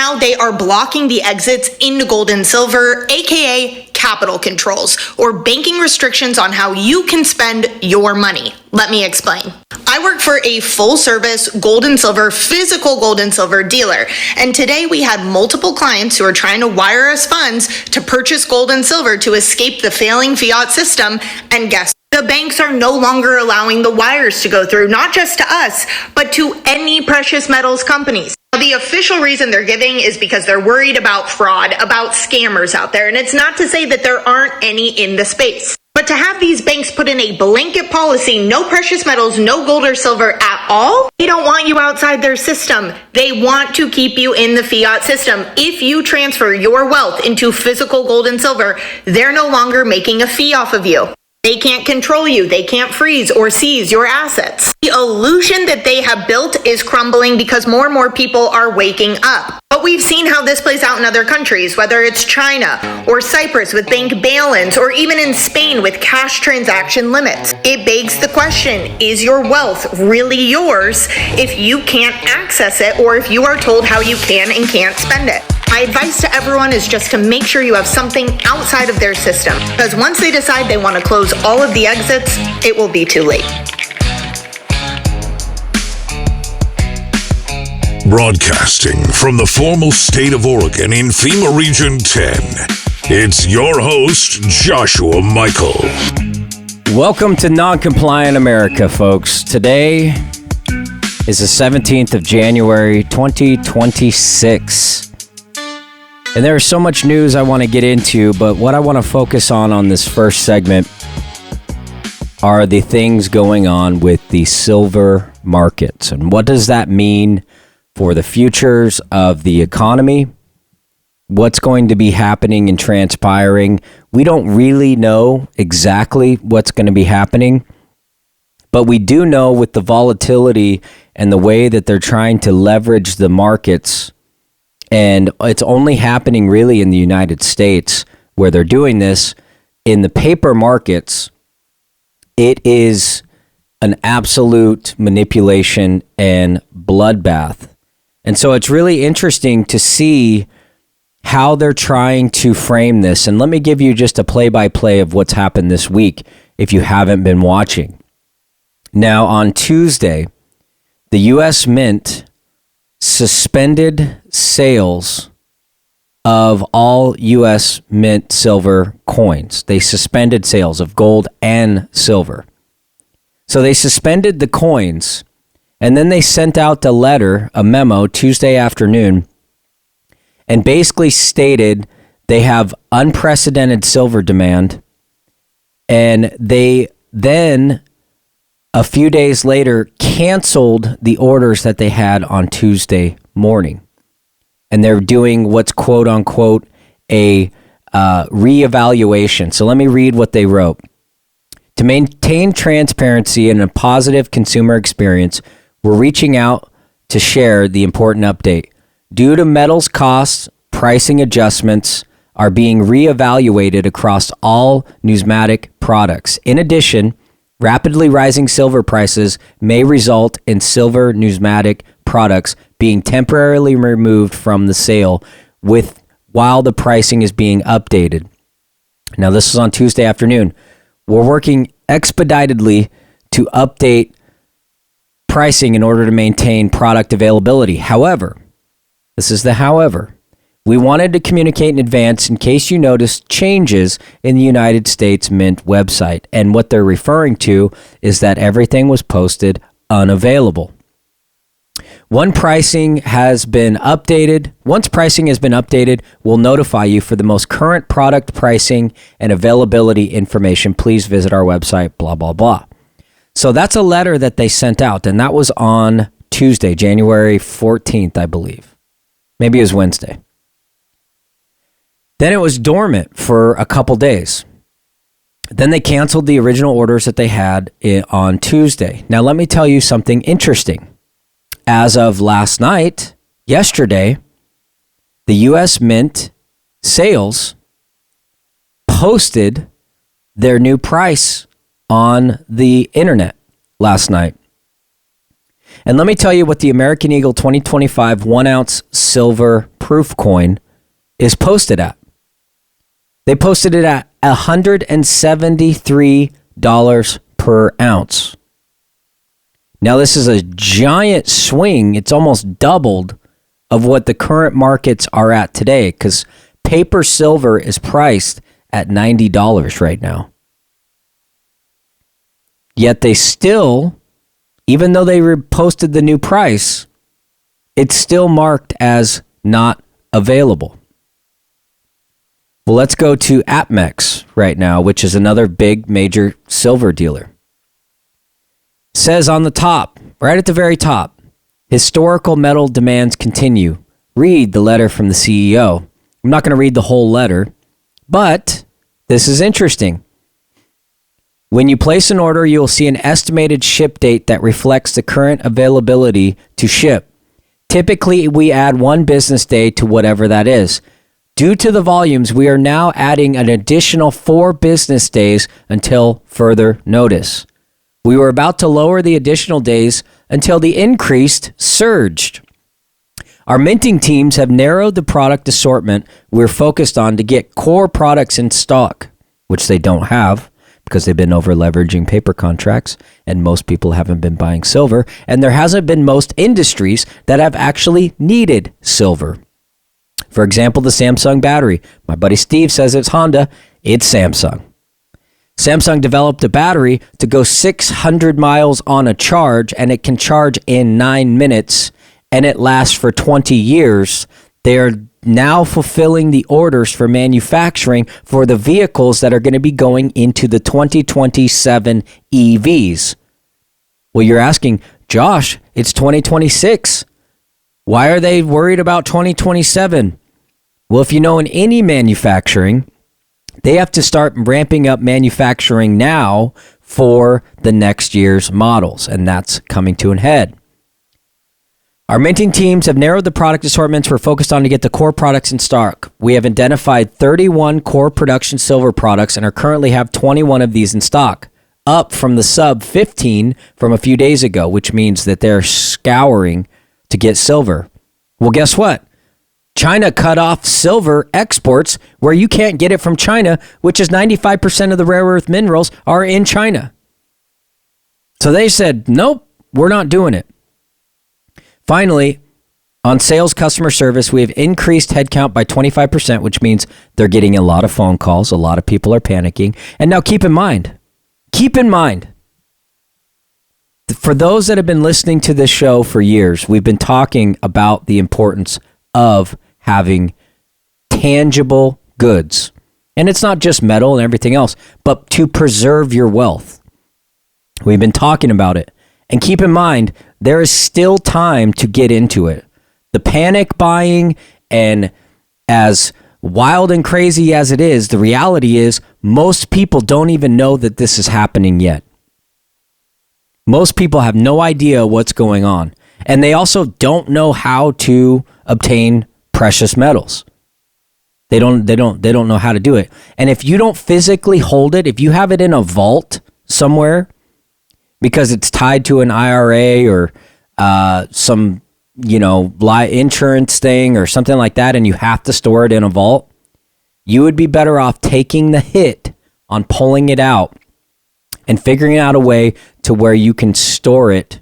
now they are blocking the exits into gold and silver, aka capital controls, or banking restrictions on how you can spend your money. Let me explain. I work for a full-service gold and silver, physical gold and silver dealer, and today we had multiple clients who are trying to wire us funds to purchase gold and silver to escape the failing fiat system, and guess the banks are no longer allowing the wires to go through, not just to us, but to any precious metals companies. The official reason they're giving is because they're worried about fraud, about scammers out there, and it's not to say that there aren't any in the space. But to have these banks put in a blanket policy, no precious metals, no gold or silver at all, they don't want you outside their system. They want to keep you in the fiat system. If you transfer your wealth into physical gold and silver, they're no longer making a fee off of you. They can't control you. They can't freeze or seize your assets. The illusion that they have built is crumbling because more and more people are waking up. But we've seen how this plays out in other countries, whether it's China or Cyprus with bank bail-ins, or even in Spain with cash transaction limits. It begs the question, is your wealth really yours if you can't access it, or if you are told how you can and can't spend it? My advice to everyone is just to make sure you have something outside of their system, because once they decide they want to close all of the exits, it will be too late. Broadcasting from the formal state of Oregon in FEMA Region 10, it's your host, Joshua Michael. Welcome to Non-Compliant America, folks. Today is the 17th of January, 2026. And there is so much news I want to get into, but what I want to focus on this first segment are the things going on with the silver markets. And what does that mean for the futures of the economy? What's going to be happening and transpiring? We don't really know exactly what's going to be happening, but we do know with the volatility and the way that they're trying to leverage the markets, and it's only happening really in the United States where they're doing this. In the paper markets, it is an absolute manipulation and bloodbath. And so it's really interesting to see how they're trying to frame this. And let me give you just a play-by-play of what's happened this week if you haven't been watching. Now, on Tuesday, the U.S. Mint suspended sales of all U.S. Mint silver coins. They suspended sales of gold and silver. So they suspended the coins, and then they sent out a memo Tuesday afternoon, and basically stated they have unprecedented silver demand, and they then a few days later canceled the orders that they had on Tuesday morning. And they're doing what's quote unquote a reevaluation. So let me read what they wrote. To maintain transparency and a positive consumer experience, we're reaching out to share the important update. Due to metals costs, pricing adjustments are being reevaluated across all numismatic products. In addition, rapidly rising silver prices may result in silver numismatic products being temporarily removed from the sale while the pricing is being updated. Now, this is on Tuesday afternoon. We're working expeditedly to update pricing in order to maintain product availability. However, this is the however. We wanted to communicate in advance in case you noticed changes in the United States Mint website. And what they're referring to is that everything was posted unavailable. Once pricing has been updated, we'll notify you for the most current product pricing and availability information. Please visit our website, blah, blah, blah. So that's a letter that they sent out, and that was on Tuesday, January 14th, I believe. Maybe it was Wednesday. Then it was dormant for a couple days. Then they canceled the original orders that they had on Tuesday. Now, let me tell you something interesting. As of last night, yesterday, the U.S. Mint sales posted their new price on the internet last night. And let me tell you what the American Eagle 2025 1 ounce silver proof coin is posted at. They posted it at $173 per ounce. Now, this is a giant swing. It's almost doubled of what the current markets are at today, because paper silver is priced at $90 right now. Yet they still, even though they posted the new price, it's still marked as not available. Well, let's go to APMEX right now, which is another big major silver dealer. Says on the top, right at the very top, historical metal demands continue. Read the letter from the CEO. I'm not going to read the whole letter, but this is interesting. When you place an order, you'll see an estimated ship date that reflects the current availability to ship. Typically, we add 1 business day to whatever that is. Due to the volumes, we are now adding an additional 4 business days until further notice. We were about to lower the additional days until the increased surged. Our minting teams have narrowed the product assortment we're focused on to get core products in stock, which they don't have because they've been over leveraging paper contracts and most people haven't been buying silver, and there hasn't been most industries that have actually needed silver. For example, the Samsung battery. My buddy Steve says it's Honda. It's Samsung. Samsung developed a battery to go 600 miles on a charge, and it can charge in 9 minutes, and it lasts for 20 years. They are now fulfilling the orders for manufacturing for the vehicles that are going to be going into the 2027 EVs. Well, you're asking, Josh, it's 2026. Why are they worried about 2027? Well, if you know in any manufacturing, they have to start ramping up manufacturing now for the next year's models, and that's coming to an head. Our minting teams have narrowed the product assortments we're focused on to get the core products in stock. We have identified 31 core production silver products and are currently have 21 of these in stock, up from the sub 15 from a few days ago, which means that they're scouring to get silver. Well, guess what? China cut off silver exports where you can't get it from China, which is 95% of the rare earth minerals are in China. So they said, nope, we're not doing it. Finally, on sales customer service, we have increased headcount by 25%, which means they're getting a lot of phone calls. A lot of people are panicking. And now keep in mind, for those that have been listening to this show for years, we've been talking about the importance of having tangible goods. And it's not just metal and everything else, but to preserve your wealth. We've been talking about it. And keep in mind, there is still time to get into it. The panic buying, and as wild and crazy as it is, the reality is most people don't even know that this is happening yet. Most people have no idea what's going on. And they also don't know how to obtain precious metals. They don't know how to do it. And if you don't physically hold it, if you have it in a vault somewhere because it's tied to an IRA or some, insurance thing or something like that, and you have to store it in a vault, you would be better off taking the hit on pulling it out and figuring out a way to where you can store it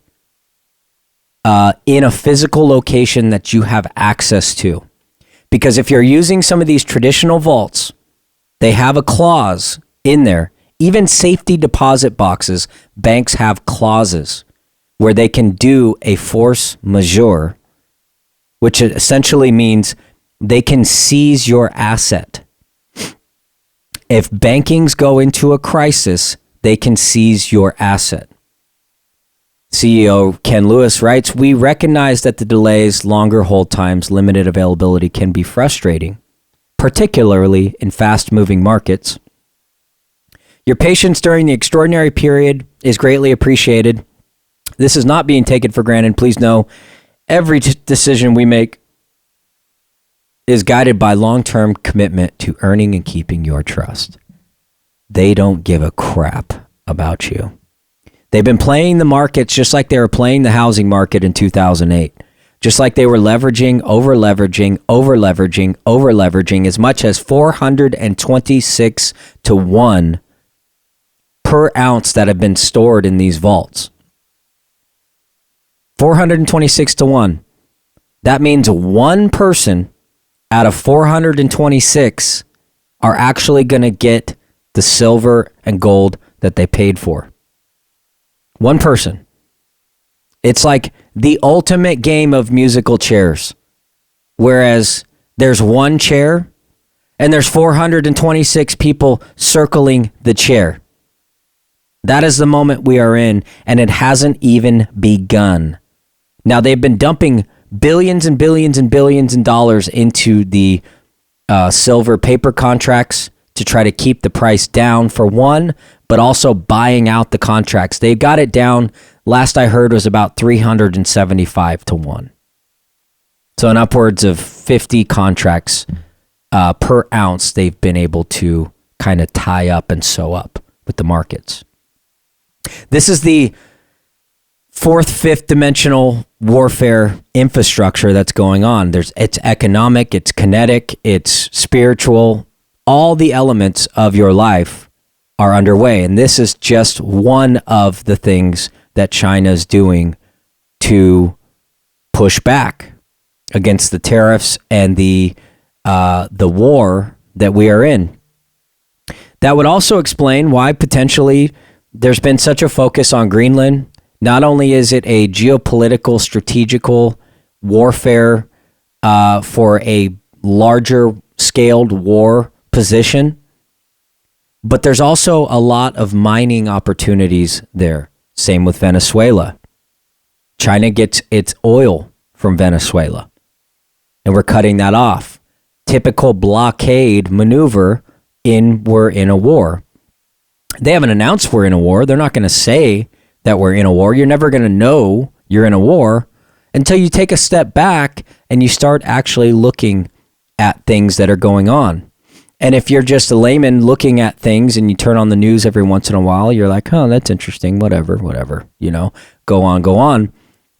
in a physical location that you have access to. Because if you're using some of these traditional vaults, they have a clause in there. Even safety deposit boxes, banks have clauses where they can do a force majeure, which essentially means they can seize your asset. If bankings go into a crisis, they can seize your asset. CEO Ken Lewis writes, "We recognize that the delays, longer hold times, limited availability can be frustrating, particularly in fast-moving markets. Your patience during the extraordinary period is greatly appreciated. This is not being taken for granted. Please know every decision we make is guided by long-term commitment to earning and keeping your trust." They don't give a crap about you. They've been playing the markets just like they were playing the housing market in 2008. Just like they were leveraging, over-leveraging as much as 426 to 1 per ounce that have been stored in these vaults. 426 to 1. That means one person out of 426 are actually going to get the silver and gold that they paid for. One person. It's like the ultimate game of musical chairs. Whereas there's one chair and there's 426 people circling the chair. That is the moment we are in, and it hasn't even begun. Now, they've been dumping billions and billions and billions of dollars into the silver paper contracts to try to keep the price down for one, but also buying out the contracts. They got it down, last I heard, was about 375 to 1. So in upwards of 50 contracts per ounce, they've been able to kind of tie up and sew up with the markets. This is the fourth, fifth dimensional warfare infrastructure that's going on. It's economic, it's kinetic, it's spiritual. All the elements of your life are underway. And this is just one of the things that China's doing to push back against the tariffs and the war that we are in. That would also explain why potentially there's been such a focus on Greenland. Not only is it a geopolitical, strategical warfare for a larger scaled war position, but there's also a lot of mining opportunities there. Same with Venezuela. China gets its oil from Venezuela, and we're cutting that off. Typical blockade maneuver we're in a war. They haven't announced we're in a war. They're not going to say that we're in a war. You're never going to know you're in a war until you take a step back and you start actually looking at things that are going on. And if you're just a layman looking at things and you turn on the news every once in a while, you're like, oh, that's interesting, whatever, go on.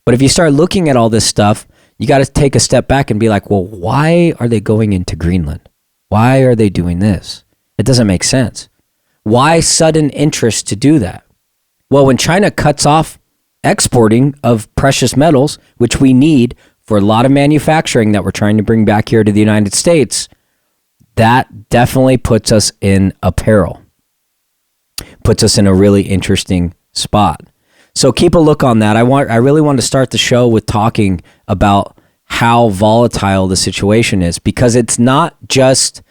But if you start looking at all this stuff, you got to take a step back and be like, well, why are they going into Greenland? Why are they doing this? It doesn't make sense. Why sudden interest to do that? Well, when China cuts off exporting of precious metals, which we need for a lot of manufacturing that we're trying to bring back here to the United States, that definitely puts us in a peril. Puts us in a really interesting spot. So keep a look on that. I really want to start the show with talking about how volatile the situation is, because it's not just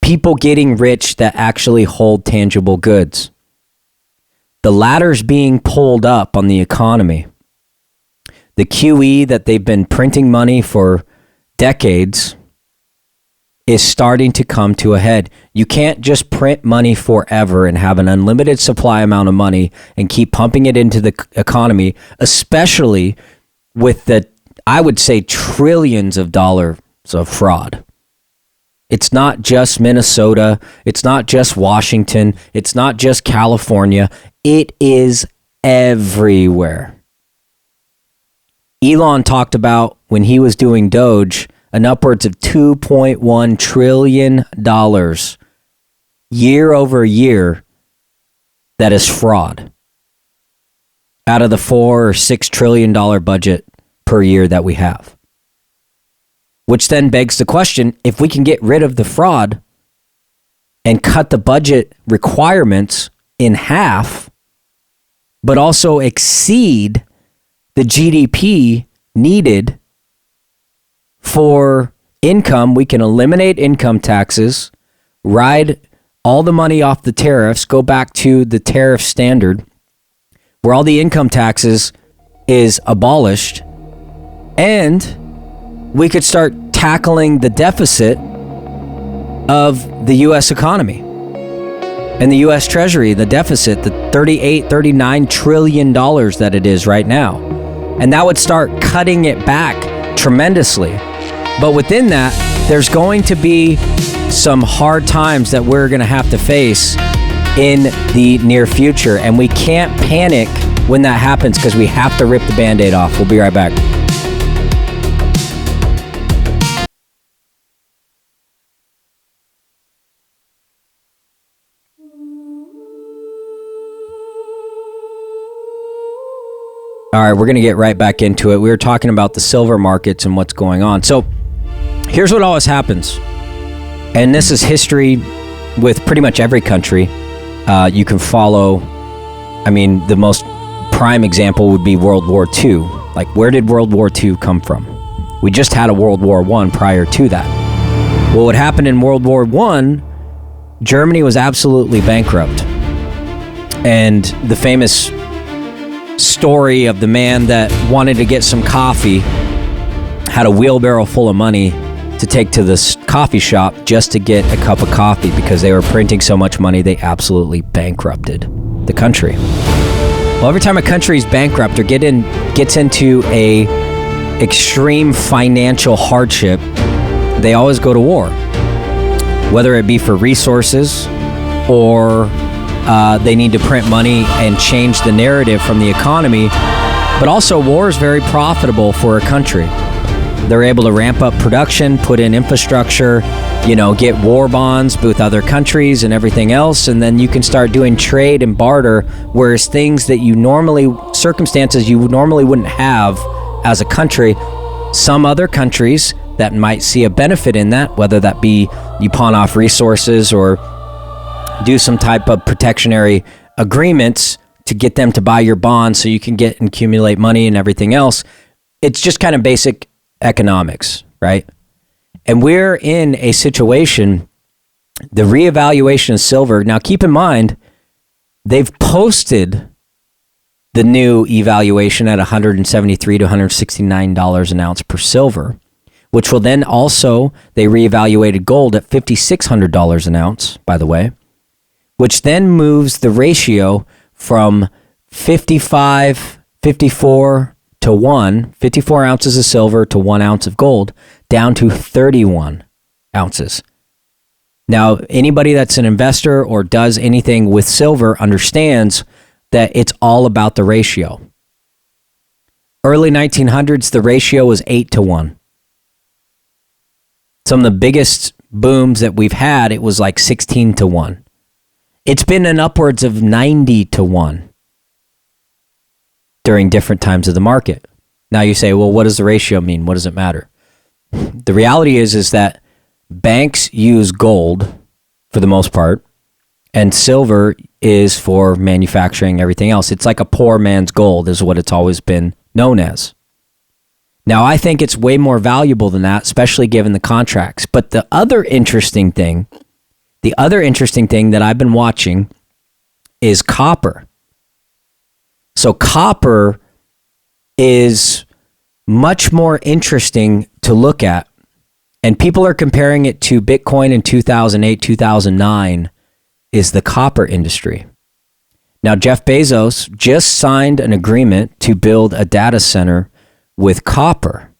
people getting rich that actually hold tangible goods. The ladder's being pulled up on the economy. The QE that they've been printing money for decades is starting to come to a head. You can't just print money forever and have an unlimited supply amount of money and keep pumping it into the economy, especially with the, I would say, trillions of dollars of fraud. It's not just Minnesota. It's not just Washington. It's not just California. It is everywhere. Elon talked about, when he was doing Doge, an upwards of $2.1 trillion year over year that is fraud out of the $4 or $6 trillion budget per year that we have. Which then begs the question, if we can get rid of the fraud and cut the budget requirements in half, but also exceed the GDP needed for income, we can eliminate income taxes, ride all the money off the tariffs, go back to the tariff standard where all the income taxes is abolished, and we could start tackling the deficit of the U.S. economy and the U.S. Treasury, the deficit, the $39 trillion that it is right now. And that would start cutting it back tremendously. But within that, there's going to be some hard times that we're going to have to face in the near future. And we can't panic when that happens because we have to rip the Band-Aid off. We'll be right back. All right, we're going to get right back into it. We were talking about the silver markets and what's going on. So here's what always happens. And this is history with pretty much every country. You can follow, the most prime example would be World War II. Like, where did World War II come from? We just had a World War I prior to that. Well, what happened in World War I, Germany was absolutely bankrupt. And the famous story of the man that wanted to get some coffee had a wheelbarrow full of money to take to this coffee shop just to get a cup of coffee because they were printing so much money they absolutely bankrupted the country. Well, every time a country is bankrupt or gets into a extreme financial hardship, they always go to war, whether it be for resources or they need to print money and change the narrative from the economy. But also, war is very profitable for a country. They're able to ramp up production, put in infrastructure, get war bonds with other countries and everything else. And then you can start doing trade and barter, whereas circumstances you normally wouldn't have as a country. Some other countries that might see a benefit in that, whether that be you pawn off resources or do some type of protectionary agreements to get them to buy your bonds so you can get and accumulate money and everything else. It's just kind of basic economics, right? And we're in a situation, the reevaluation of silver. Now, keep in mind, they've posted the new evaluation at $173 to $169 an ounce per silver, which will then also, they reevaluated gold at $5,600 an ounce, by the way, which then moves the ratio from 54 to 1, 54 ounces of silver to 1 ounce of gold, down to 31 ounces. Now, anybody that's an investor or does anything with silver understands that it's all about the ratio. Early 1900s, the ratio was 8 to 1. Some of the biggest booms that we've had, it was like 16 to 1. It's been in upwards of 90 to 1 during different times of the market. Now you say, well, what does the ratio mean? What does it matter? The reality is that banks use gold for the most part, and silver is for manufacturing everything else. It's like a poor man's gold is what it's always been known as. Now, I think it's way more valuable than that, especially given the contracts. But the other interesting thing that I've been watching is copper. So copper is much more interesting to look at. And people are comparing it to Bitcoin in 2008, 2009 is the copper industry. Now, Jeff Bezos just signed an agreement to build a data center with copper.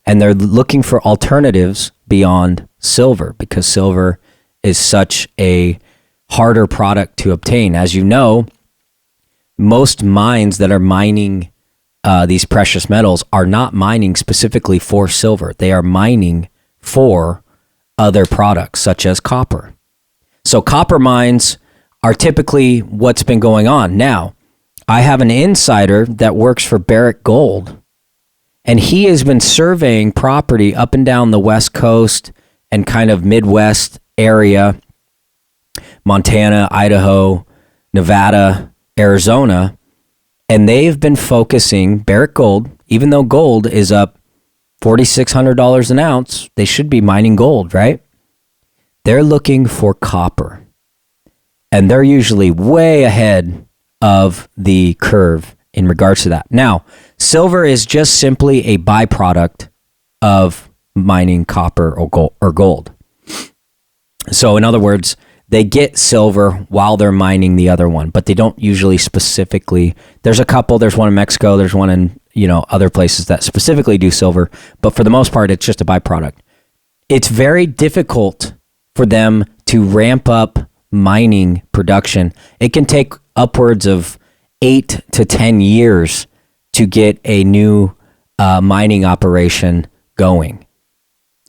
And they're looking for alternatives beyond silver because silver is such a harder product to obtain. As you know, most mines that are mining these precious metals are not mining specifically for silver. They are mining for other products such as copper. So copper mines are typically what's been going on. Now, I have an insider that works for Barrick Gold, and he has been surveying property up and down the West Coast and kind of Midwest area, Montana, Idaho, Nevada, Arizona, and they've been focusing, Barrick Gold, even though gold is up $4,600 an ounce, they should be mining gold, right? They're looking for copper, and they're usually way ahead of the curve in regards to that. Now, silver is just simply a byproduct of mining copper or gold. So in other words, they get silver while they're mining the other one, but they don't usually specifically. There's a couple, there's one in Mexico, there's one in, other places that specifically do silver, but for the most part, it's just a byproduct. It's very difficult for them to ramp up mining production. It can take upwards of 8 to 10 years to get a new mining operation going.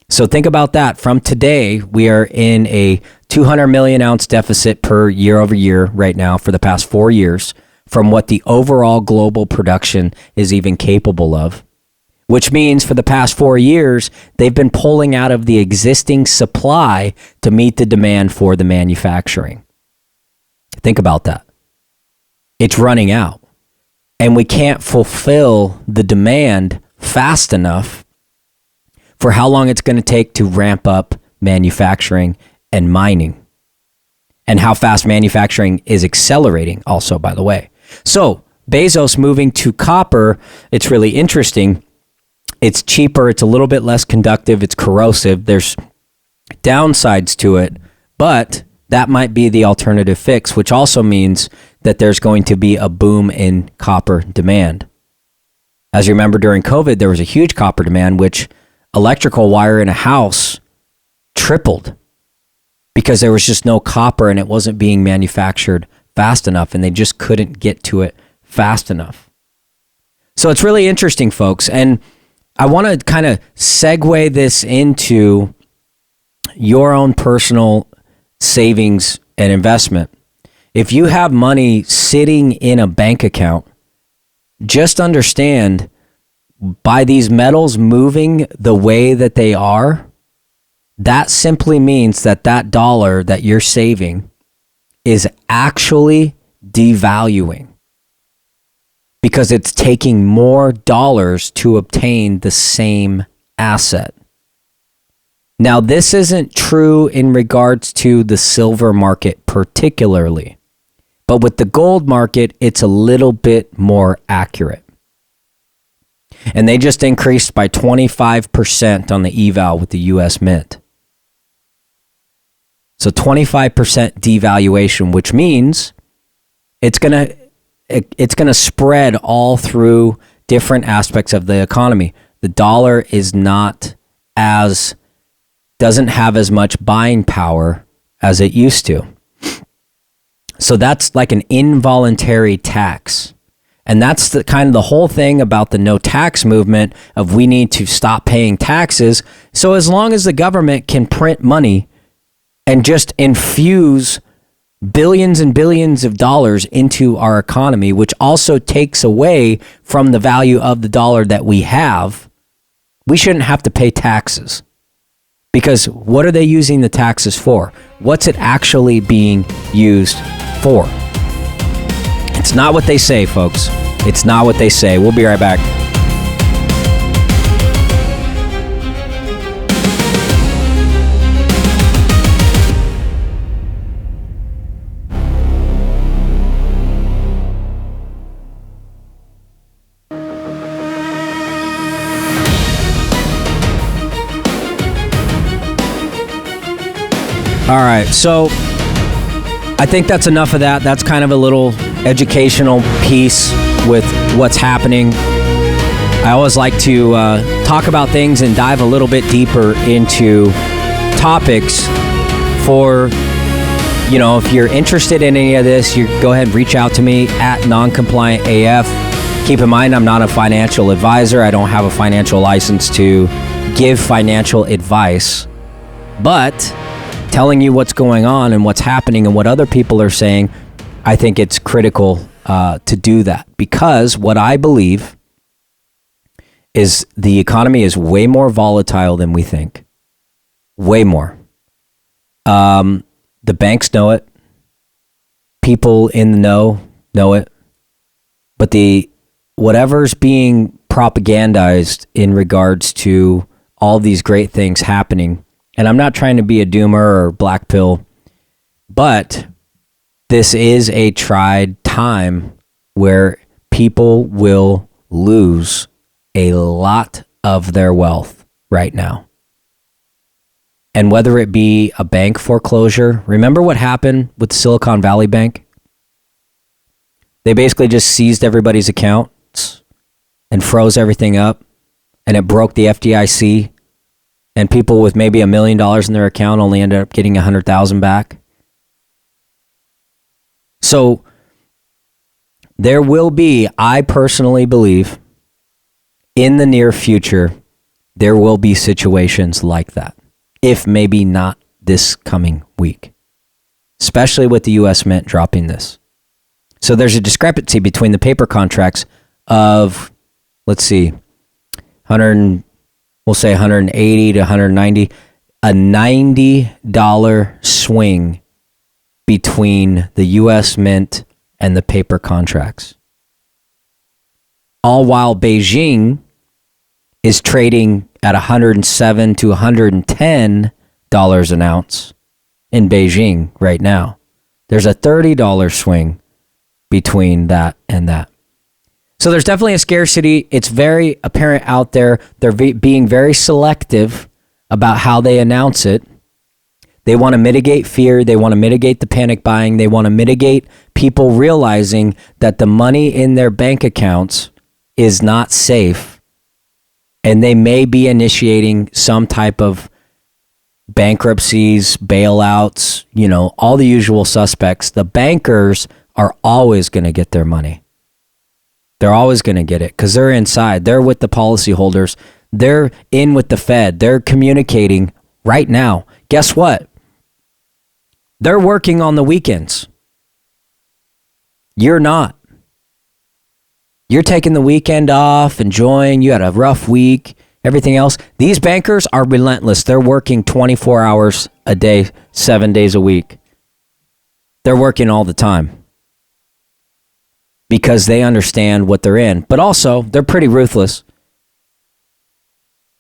So think about that. From today, we are in a 200 million ounce deficit per year over year right now for the past 4 years from what the overall global production is even capable of, which means for the past 4 years, they've been pulling out of the existing supply to meet the demand for the manufacturing. Think about that. It's running out, and we can't fulfill the demand fast enough for how long it's going to take to ramp up manufacturing and mining, and how fast manufacturing is accelerating also, by the way. So Bezos moving to copper, it's really interesting. It's cheaper. It's a little bit less conductive. It's corrosive. There's downsides to it, but that might be the alternative fix, which also means that there's going to be a boom in copper demand. As you remember, during COVID, there was a huge copper demand, which electrical wire in a house tripled because there was just no copper and it wasn't being manufactured fast enough, and they just couldn't get to it fast enough. So it's really interesting, folks. And I want to kind of segue this into your own personal savings and investment. If you have money sitting in a bank account, just understand, by these metals moving the way that they are, that simply means that that dollar that you're saving is actually devaluing, because it's taking more dollars to obtain the same asset. Now, this isn't true in regards to the silver market particularly, but with the gold market, it's a little bit more accurate. And they just increased by 25% on the eval with the US Mint. So 25% devaluation, which means it's going to spread all through different aspects of the economy. The dollar doesn't have as much buying power as it used to. So that's like an involuntary tax. And that's the kind of the whole thing about the no tax movement of we need to stop paying taxes. So as long as the government can print money and just infuse billions and billions of dollars into our economy, which also takes away from the value of the dollar that we have, we shouldn't have to pay taxes. Because what are they using the taxes for? What's it actually being used for? It's not what they say, folks. It's not what they say. We'll be right back. All right, so I think that's enough of that. That's kind of a little educational piece with what's happening. I always like to talk about things and dive a little bit deeper into topics for, if you're interested in any of this, you go ahead and reach out to me at noncompliantaf. Keep in mind, I'm not a financial advisor. I don't have a financial license to give financial advice, but telling you what's going on and what's happening and what other people are saying, I think it's critical to do that, because what I believe is the economy is way more volatile than we think. Way more. The banks know it. People in the know it. But whatever's being propagandized in regards to all these great things happening, and I'm not trying to be a doomer or black pill, but this is a tried time where people will lose a lot of their wealth right now. And whether it be a bank foreclosure, remember what happened with Silicon Valley Bank? They basically just seized everybody's accounts and froze everything up, and it broke the FDIC. And people with maybe $1 million in their account only ended up getting $100,000 back. So there will be, I personally believe, in the near future, there will be situations like that, if maybe not this coming week, especially with the U.S. Mint dropping this. So there's a discrepancy between the paper contracts of, let's see, we'll say 180 to 190, a $90 swing between the U.S. Mint and the paper contracts. All while Beijing is trading at $107 to $110 an ounce in Beijing right now. There's a $30 swing between that and that. So there's definitely a scarcity. It's very apparent out there. They're being very selective about how they announce it. They want to mitigate fear. They want to mitigate the panic buying. They want to mitigate people realizing that the money in their bank accounts is not safe. And they may be initiating some type of bankruptcies, bailouts, all the usual suspects. The bankers are always going to get their money. They're always going to get it because they're inside. They're with the policyholders. They're in with the Fed. They're communicating right now. Guess what? They're working on the weekends. You're not. You're taking the weekend off, enjoying. You had a rough week, everything else. These bankers are relentless. They're working 24 hours a day, 7 days a week. They're working all the time because they understand what they're in. But also, they're pretty ruthless.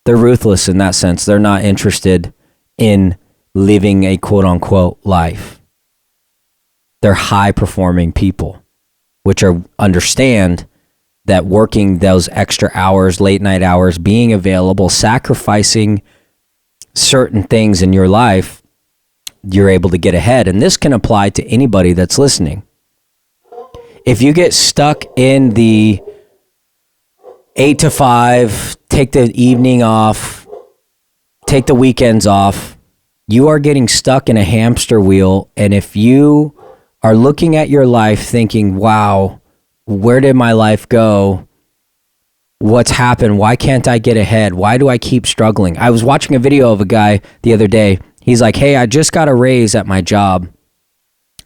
They're ruthless in that sense. They're not interested in living a quote-unquote life. They're high-performing people, which understand that working those extra hours, late-night hours, being available, sacrificing certain things in your life, you're able to get ahead. And this can apply to anybody that's listening. If you get stuck in the 8 to 5, take the evening off, take the weekends off, you are getting stuck in a hamster wheel. And if you are looking at your life thinking, wow, where did my life go? What's happened? Why can't I get ahead? Why do I keep struggling? I was watching a video of a guy the other day. He's like, hey, I just got a raise at my job.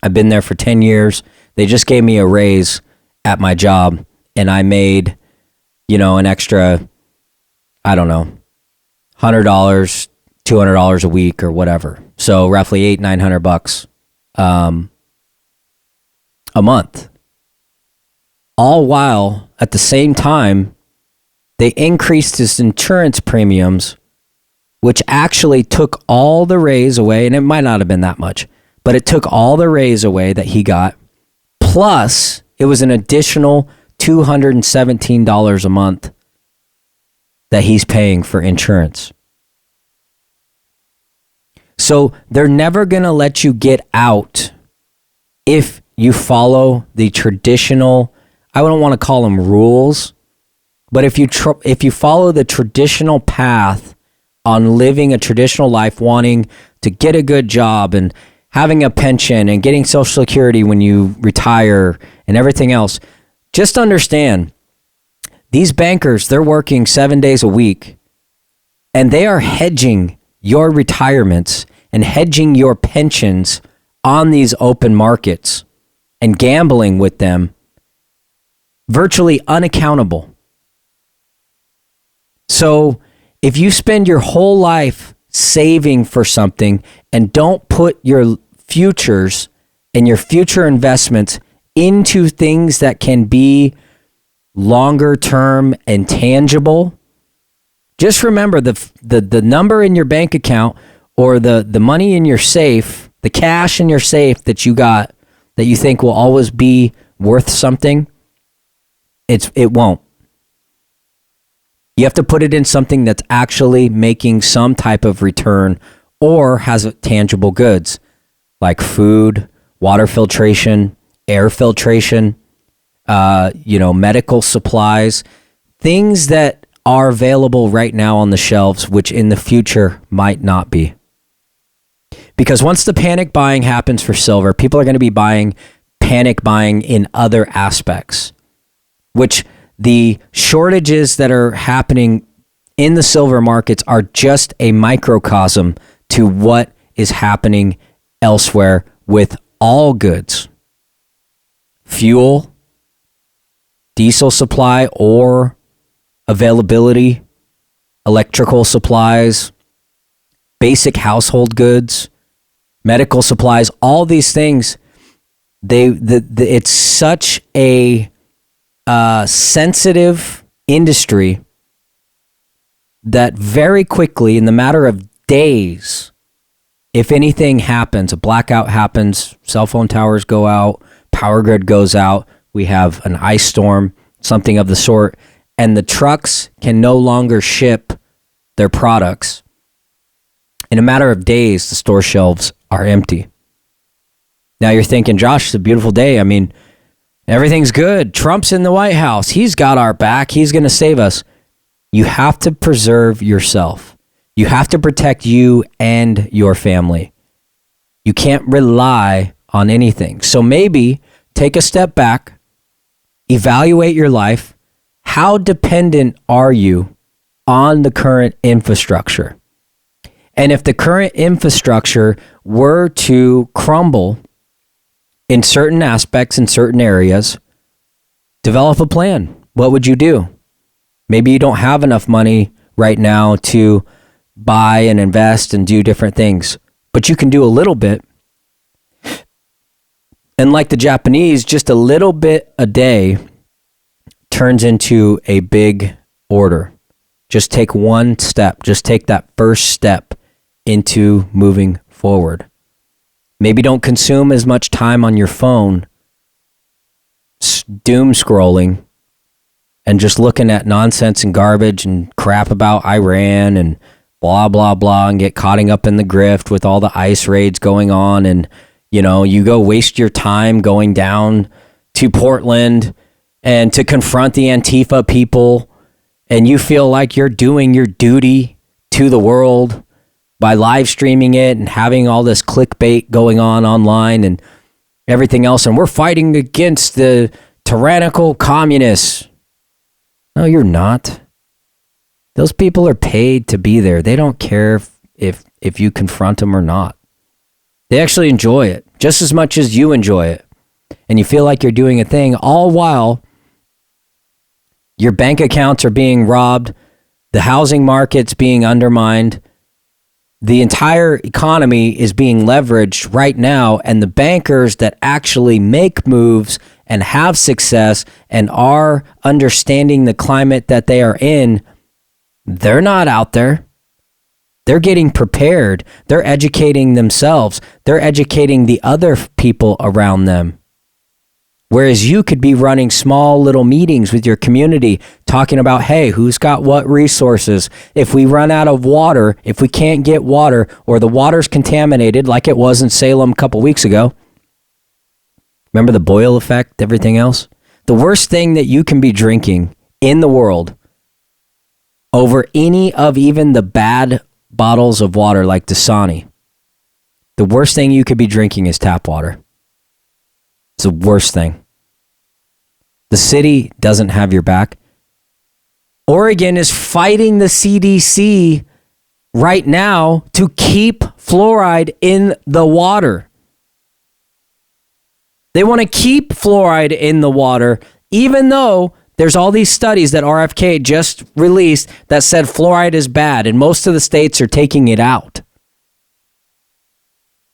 I've been there for 10 years. They just gave me a raise at my job and I made, an extra, I don't know, $100, $200 a week or whatever. So roughly $800-900 a month. All while at the same time, they increased his insurance premiums, which actually took all the raise away. And it might not have been that much, but it took all the raise away that he got. Plus, it was an additional $217 a month that he's paying for insurance. So they're never going to let you get out if you follow the traditional, I don't want to call them rules, but if you follow the traditional path on living a traditional life, wanting to get a good job and having a pension and getting Social Security when you retire and everything else, just understand these bankers, they're working 7 days a week and they are hedging your retirements and hedging your pensions on these open markets and gambling with them, virtually unaccountable. So if you spend your whole life saving for something and don't put your futures and your future investments into things that can be longer term and tangible, just remember the number in your bank account or the money in your safe, the cash in your safe that you got that you think will always be worth something, it won't. You have to put it in something that's actually making some type of return or has tangible goods like food, water filtration, air filtration, medical supplies, things that are available right now on the shelves, which in the future might not be. Because once the panic buying happens for silver, people are going to be buying panic buying in other aspects, which the shortages that are happening in the silver markets are just a microcosm to what is happening elsewhere with all goods. Fuel, diesel supply or availability, electrical supplies, basic household goods, medical supplies, all these things, it's such a sensitive industry that very quickly, in the matter of days, if anything happens, a blackout happens, cell phone towers go out, power grid goes out, we have an ice storm, something of the sort, and the trucks can no longer ship their products. In a matter of days, the store shelves are empty. Now you're thinking, Josh, it's a beautiful day. I mean, everything's good. Trump's in the White House. He's got our back. He's going to save us. You have to preserve yourself. You have to protect you and your family. You can't rely on anything. So maybe take a step back, evaluate your life. How dependent are you on the current infrastructure? And if the current infrastructure were to crumble in certain aspects, in certain areas, develop a plan. What would you do? Maybe you don't have enough money right now to buy and invest and do different things, but you can do a little bit. And like the Japanese, just a little bit a day turns into a big order. Just take one step. Just take that first step into moving forward. Maybe don't consume as much time on your phone doom scrolling and just looking at nonsense and garbage and crap about Iran and blah, blah, blah, and get caught up in the grift with all the ICE raids going on. And, you know, you go waste your time going down to Portland and to confront the Antifa people, and you feel like you're doing your duty to the world by live streaming it and having all this clickbait going on online and everything else. And we're fighting against the tyrannical communists. No, you're not. Those people are paid to be there. They don't care if you confront them or not. They actually enjoy it just as much as you enjoy it. And you feel like you're doing a thing, all while your bank accounts are being robbed, the housing market's being undermined, the entire economy is being leveraged right now, and the bankers that actually make moves and have success and are understanding the climate that they are in, they're not out there. They're getting prepared. They're educating themselves. They're educating the other people around them. Whereas you could be running small little meetings with your community talking about, hey, who's got what resources? If we run out of water, if we can't get water, or the water's contaminated like it was in Salem a couple weeks ago. Remember the Boyle effect, everything else? The worst thing that you can be drinking in the world over any of even the bad bottles of water like Dasani, the worst thing you could be drinking is tap water. It's the worst thing. The city doesn't have your back. Oregon is fighting the CDC right now to keep fluoride in the water. They want to keep fluoride in the water, even though there's all these studies that RFK just released that said fluoride is bad, and most of the states are taking it out.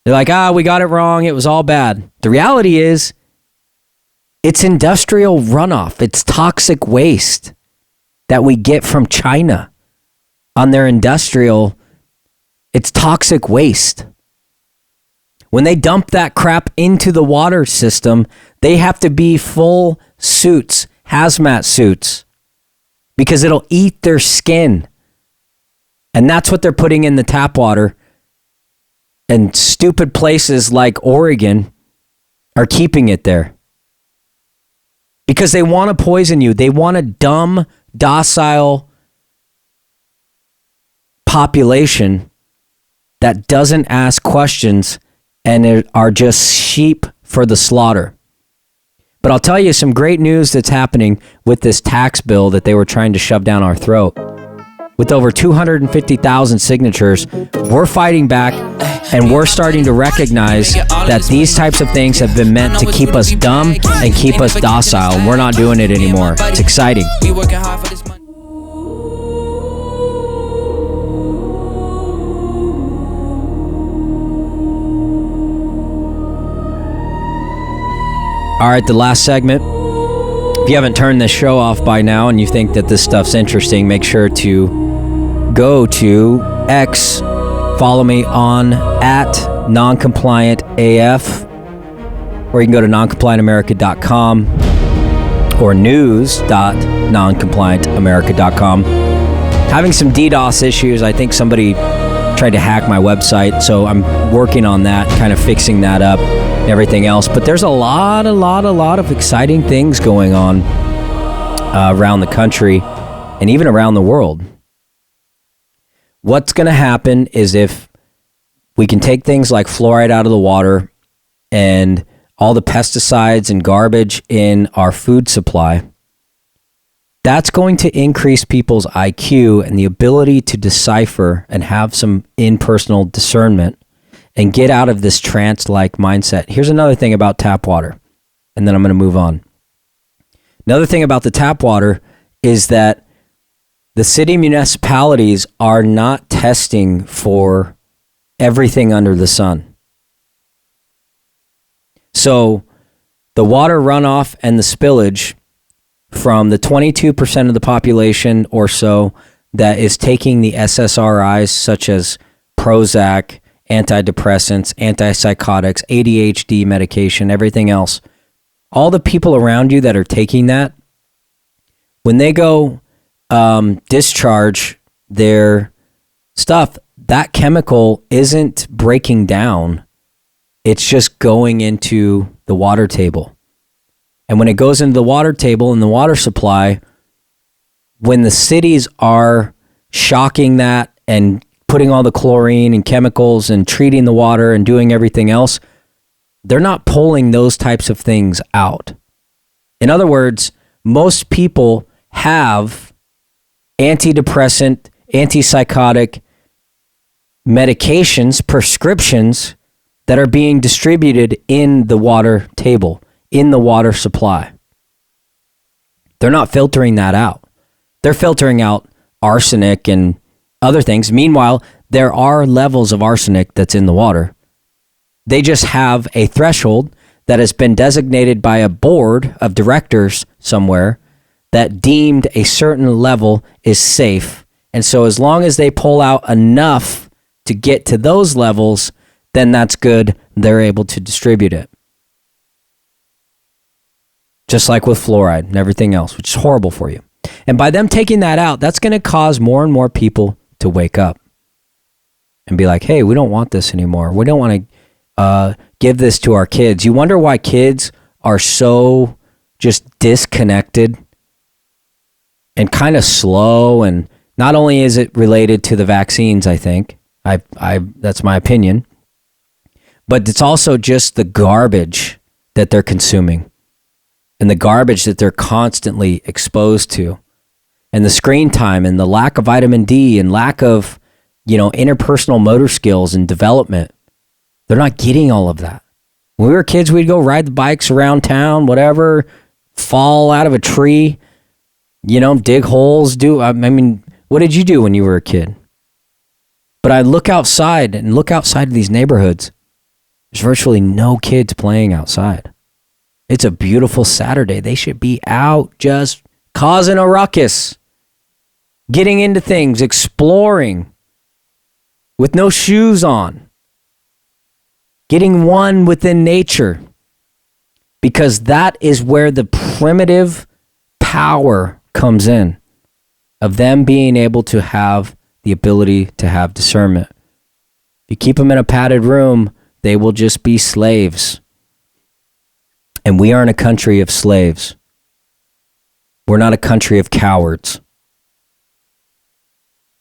They're like, we got it wrong. It was all bad. The reality is, it's industrial runoff. It's toxic waste that we get from China on their industrial. It's toxic waste. When they dump that crap into the water system, they have to be full suits, hazmat suits, because it'll eat their skin. And that's what they're putting in the tap water. And stupid places like Oregon are keeping it there. Because they want to poison you. They want a dumb, docile population that doesn't ask questions and are just sheep for the slaughter. But I'll tell you some great news that's happening with this tax bill that they were trying to shove down our throat. With over 250,000 signatures, we're fighting back, and we're starting to recognize that these types of things have been meant to keep us dumb and keep us docile, and we're not doing it anymore. It's exciting. All right, the last segment. If you haven't turned this show off by now and you think that this stuff's interesting, make sure to go to X, follow me on at noncompliantAF, or you can go to noncompliantamerica.com or news.noncompliantamerica.com. Having some DDoS issues. I think somebody tried to hack my website, so I'm working on that, kind of fixing that up. Everything else, but there's a lot of exciting things going on around the country and even around the world. What's going to happen is if we can take things like fluoride out of the water and all the pesticides and garbage in our food supply, that's going to increase people's IQ and the ability to decipher and have some impersonal discernment and get out of this trance-like mindset. Here's another thing about tap water, and then I'm going to move on. Another thing about the tap water is that the city municipalities are not testing for everything under the sun. So the water runoff and the spillage from the 22% of the population or so that is taking the SSRIs such as Prozac, antidepressants, antipsychotics, ADHD medication, everything else. All the people around you that are taking that, when they go discharge their stuff, that chemical isn't breaking down. It's just going into the water table. And when it goes into the water table and the water supply, when the cities are shocking that and putting all the chlorine and chemicals and treating the water and doing everything else, they're not pulling those types of things out. In other words, most people have antidepressant, antipsychotic medications, prescriptions that are being distributed in the water table, in the water supply. They're not filtering that out. They're filtering out arsenic and other things. Meanwhile, there are levels of arsenic that's in the water. They just have a threshold that has been designated by a board of directors somewhere that deemed a certain level is safe. And so as long as they pull out enough to get to those levels, then that's good. They're able to distribute it. Just like with fluoride and everything else, which is horrible for you. And by them taking that out, that's going to cause more and more people to wake up and be like, hey, we don't want this anymore. We don't want to give this to our kids. You wonder why kids are so just disconnected and kind of slow. And not only is it related to the vaccines, I think, that's my opinion, but it's also just the garbage that they're consuming and the garbage that they're constantly exposed to. And the screen time and the lack of vitamin D and lack of, interpersonal motor skills and development. They're not getting all of that. When we were kids, we'd go ride the bikes around town, whatever, fall out of a tree, dig holes, what did you do when you were a kid? But I look outside of these neighborhoods. There's virtually no kids playing outside. It's a beautiful Saturday. They should be out just causing a ruckus. Getting into things, exploring with no shoes on, getting one within nature, because that is where the primitive power comes in of them being able to have the ability to have discernment. If you keep them in a padded room, they will just be slaves. And we aren't a country of slaves. We're not a country of cowards.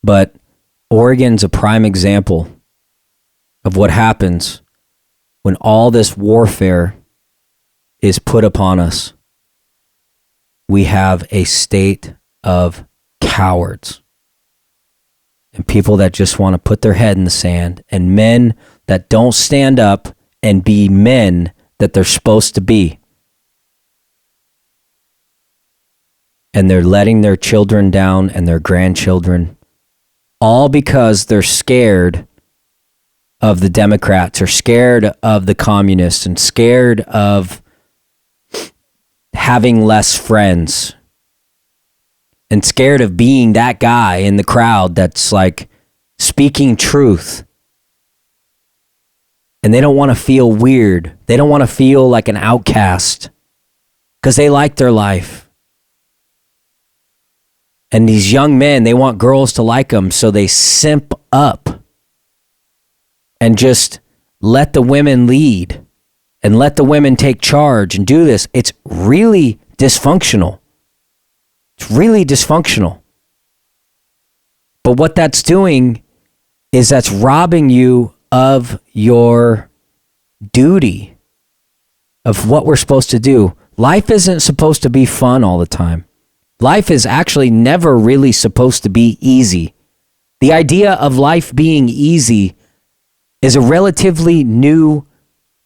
But Oregon's a prime example of what happens when all this warfare is put upon us. We have a state of cowards and people that just want to put their head in the sand, and men that don't stand up and be men that they're supposed to be. And they're letting their children down and their grandchildren, all because they're scared of the Democrats or scared of the communists and scared of having less friends and scared of being that guy in the crowd that's like speaking truth. And they don't want to feel weird. They don't want to feel like an outcast because they like their life. And these young men, they want girls to like them, so they simp up and just let the women lead and let the women take charge and do this. It's really dysfunctional. It's really dysfunctional. But what that's doing is that's robbing you of your duty, of what we're supposed to do. Life isn't supposed to be fun all the time. Life is actually never really supposed to be easy. The idea of life being easy is a relatively new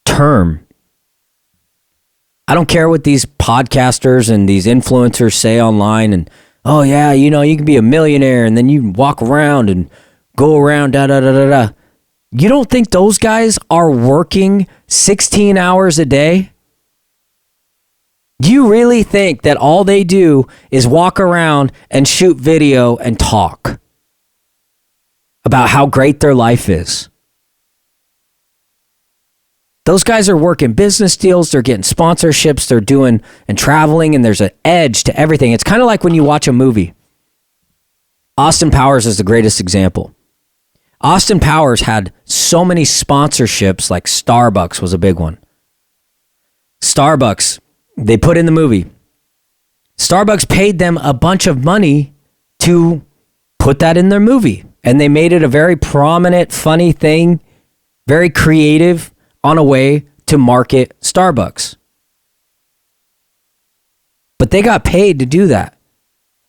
term. I don't care what these podcasters and these influencers say online and, oh yeah, you know, you can be a millionaire and then you walk around and go around, da da da da da. You don't think those guys are working 16 hours a day? You really think that all they do is walk around and shoot video and talk about how great their life is? Those guys are working business deals, they're getting sponsorships, they're doing and traveling, and there's an edge to everything. It's kind of like when you watch a movie. Austin Powers is the greatest example. Austin Powers had so many sponsorships, like Starbucks was a big one. Starbucks, they put in the movie. Starbucks paid them a bunch of money to put that in their movie. And they made it a very prominent, funny thing, very creative on a way to market Starbucks. But they got paid to do that.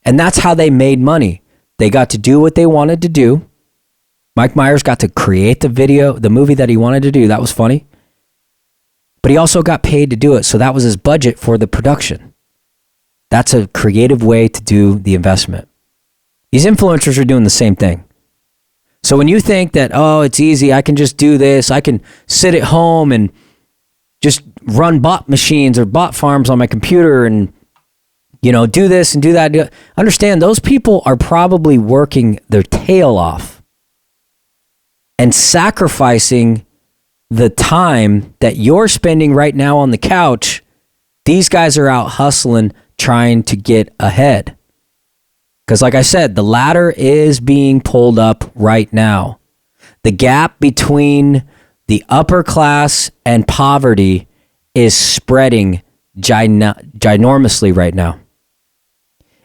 And that's how they made money. They got to do what they wanted to do. Mike Myers got to create the movie that he wanted to do. That was funny. But he also got paid to do it. So that was his budget for the production. That's a creative way to do the investment. These influencers are doing the same thing. So when you think that, oh, it's easy, I can just do this, I can sit at home and just run bot machines or bot farms on my computer and, you know, do this and do that. Understand, those people are probably working their tail off and sacrificing the time that you're spending right now on the couch. These guys are out hustling, trying to get ahead. Because like I said, the ladder is being pulled up right now. The gap between the upper class and poverty is spreading ginormously right now.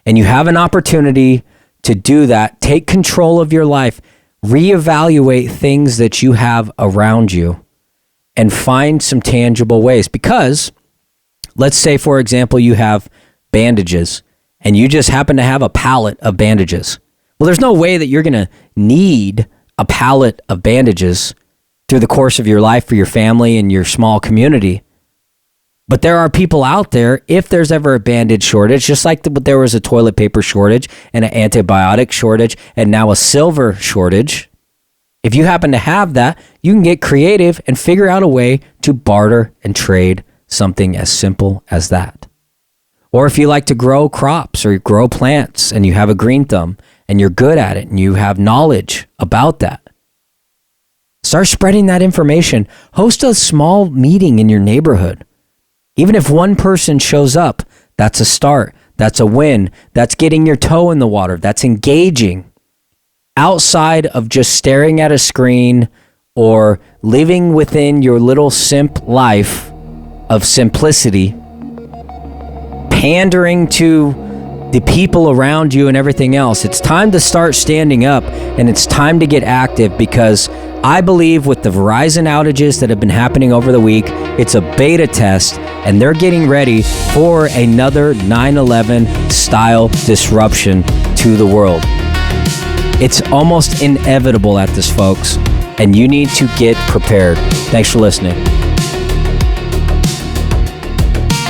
And you have an opportunity to do that. Take control of your life. Reevaluate things that you have around you and find some tangible ways. Because let's say, for example, you have bandages and you just happen to have a pallet of bandages. Well, there's no way that you're going to need a pallet of bandages through the course of your life for your family and your small community. But there are people out there, if there's ever a bandage shortage, just like there was a toilet paper shortage and an antibiotic shortage and now a silver shortage. If you happen to have that, you can get creative and figure out a way to barter and trade something as simple as that. Or if you like to grow crops or grow plants and you have a green thumb and you're good at it and you have knowledge about that, start spreading that information. Host a small meeting in your neighborhood. Even if one person shows up, that's a start. That's a win. That's getting your toe in the water. That's engaging outside of just staring at a screen or living within your little simp life of simplicity, pandering to the people around you and everything else. It's time to start standing up and it's time to get active, because I believe with the Verizon outages that have been happening over the week, it's a beta test and they're getting ready for another 9/11 style disruption to the world. It's almost inevitable at this, folks, and you need to get prepared. Thanks for listening.